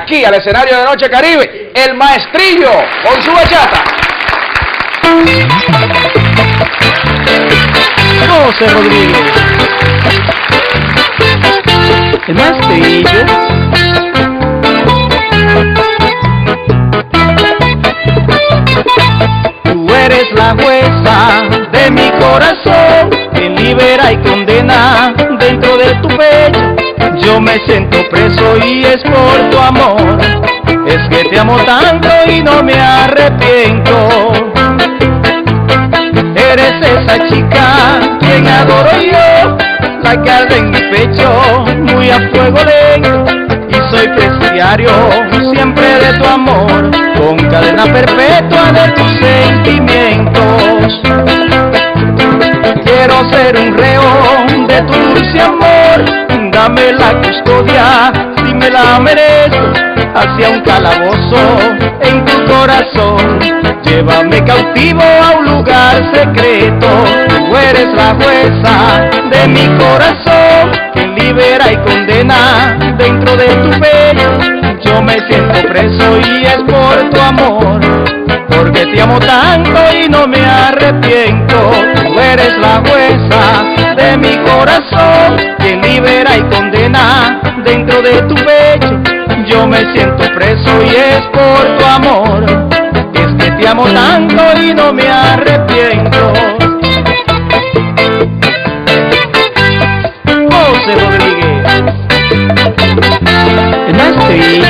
aquí al escenario de Noche Caribe, el Maestrillo, con su bachata. José Rodríguez, el Maestrillo. Tú eres la jueza de mi corazón, que libera y condena dentro de tu pecho. Yo me siento preso y es por tu amor, es que te amo tanto y no me arrepiento. Eres esa chica quien adoro yo, la que arde en mi pecho muy a fuego lento, y soy presidiario siempre de tu amor, con cadena perpetua de tus sentimientos. Quiero ser un reo de tu dulce amor, dame la custodia si me la merezco, hacia un calabozo en tu corazón. Llévame cautivo a un lugar secreto, tú eres la jueza de mi corazón, que libera y condena dentro de tu pecho. Yo me siento preso y es por tu amor, porque te amo tanto y no me arrepiento. Tú eres la jueza de mi corazón, que libera y condena dentro de tu pecho. Yo me siento preso y es por tu amor, es que te amo tanto y no me arrepiento. José Rodríguez, el Maestrillo.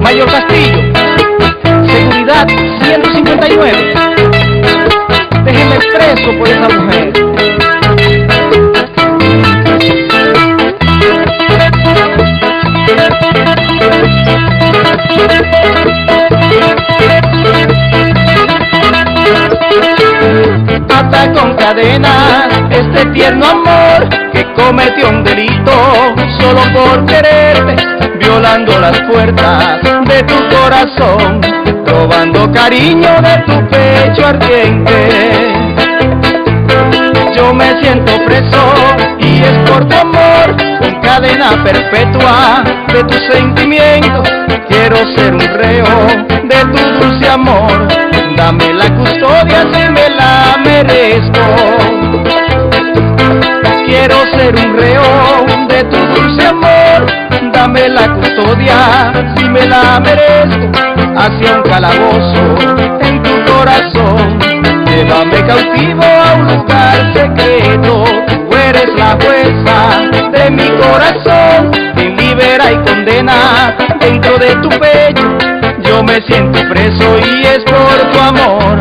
Mayor Castillo, seguridad 159. Déjeme preso por esa mujer. Ata con cadenas este tierno amor que cometió un delito solo por quererte, violando las puertas de tu corazón, robando cariño de tu pecho ardiente. Yo me siento preso y es por tu amor, con cadena perpetua de tus sentimientos. Quiero ser un reo de tu dulce amor, dame la custodia si me la merezco. Quiero ser un reo de tu dulce amor, dame la custodia si me la merezco, hacia un calabozo en tu corazón. Llévame cautivo a un lugar secreto, tú eres la jueza de mi corazón, que libera y condena dentro de tu pecho. Yo me siento preso y es por tu amor,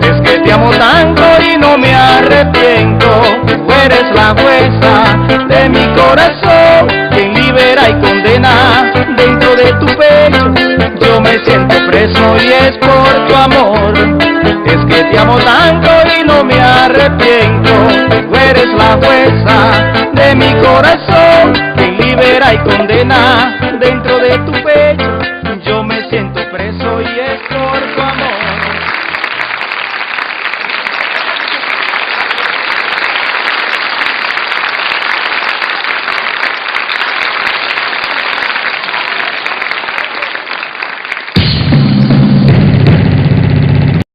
es que te amo tanto y no me arrepiento. Tú eres la jueza de mi corazón, que libera y condena dentro de tu pecho. Yo me siento preso y es por tu amor, es que te amo tanto y no me arrepiento. Tú eres la jueza de mi corazón.